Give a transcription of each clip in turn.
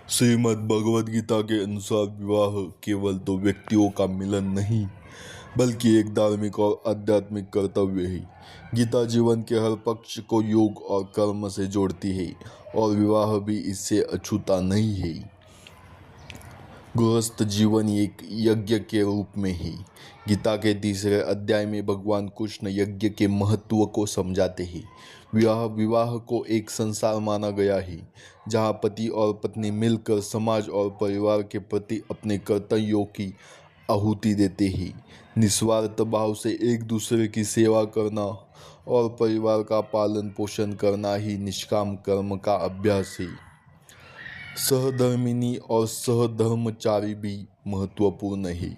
श्रीमद् भगवद गीता के अनुसार विवाह केवल दो व्यक्तियों का मिलन नहीं बल्कि एक धार्मिक और आध्यात्मिक कर्तव्य है। गीता जीवन के हर पक्ष को योग और कर्म से जोड़ती है और विवाह भी इससे अछूता नहीं है। गृहस्थ जीवन एक यज्ञ के रूप में है। गीता के तीसरे अध्याय में भगवान कृष्ण यज्ञ के महत्व को समझाते हैं। विवाह को एक संसार माना गया है जहाँ पति और पत्नी मिलकर समाज और परिवार के प्रति अपने कर्तव्यों की आहुति देते हैं। निस्वार्थ भाव से एक दूसरे की सेवा करना और परिवार का पालन पोषण करना ही निष्काम कर्म का अभ्यास है। सहधर्मिणी और सहधर्मचारी भी महत्वपूर्ण है।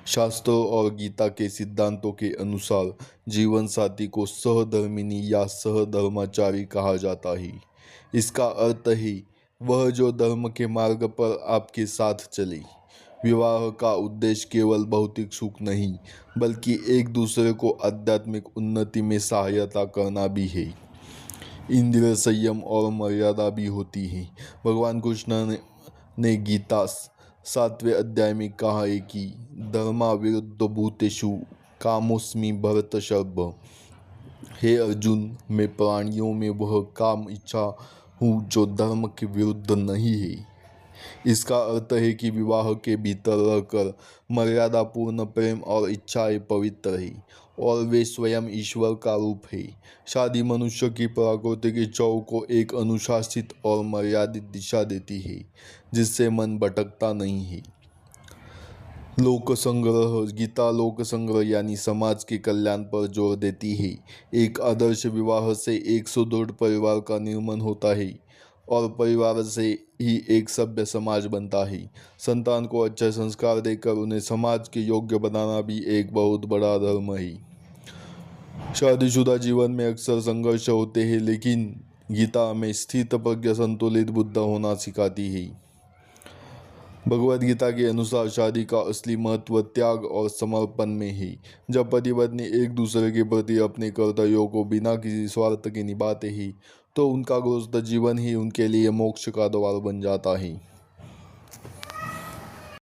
शास्त्रों और गीता के सिद्धांतों के अनुसार जीवन साथी को सहधर्मिणी या सहधर्माचारी कहा जाता है। इसका अर्थ है वह जो धर्म के मार्ग पर आपके साथ चले। विवाह का उद्देश्य केवल भौतिक सुख नहीं बल्कि एक दूसरे को आध्यात्मिक उन्नति में सहायता करना भी है। इंद्रिय संयम और मर्यादा भी होती है। भगवान कृष्ण ने गीता 7वें अध्याय में कहा है कि धर्मा विरुद्ध भूतेषु कामोस्मि भरतर्षभ। हे अर्जुन, मैं प्राणियों में वह काम इच्छा हूँ जो धर्म के विरुद्ध नहीं है। इसका अर्थ है कि विवाह के भीतर रहकर मर्यादापूर्ण प्रेम और इच्छाएं पवित्र है और वे स्वयं ईश्वर का रूप है। शादी मनुष्य की प्राकृतिक इच्छाओं को एक अनुशासित और मर्यादित दिशा देती है जिससे मन भटकता नहीं है। लोक संग्रह गीता लोक संग्रह यानी समाज के कल्याण पर जोर देती है। एक आदर्श विवाह से एक सुदृढ़ परिवार का निर्माण होता है और परिवार से ही एक सभ्य समाज बनता है। संतान को अच्छे संस्कार देकर उन्हें समाज के योग्य बनाना भी एक बहुत बड़ा धर्म है। शादीशुदा जीवन में अक्सर संघर्ष होते हैं, लेकिन गीता में स्थित प्रज्ञ संतुलित बुद्ध होना सिखाती है। भगवद गीता के अनुसार शादी का असली महत्व त्याग और समर्पण में है। जब पति पत्नी एक दूसरे के प्रति अपने कर्तव्यों को बिना किसी स्वार्थ के निभाते हैं तो उनका गृहस्थ जीवन ही उनके लिए मोक्ष का द्वार बन जाता है।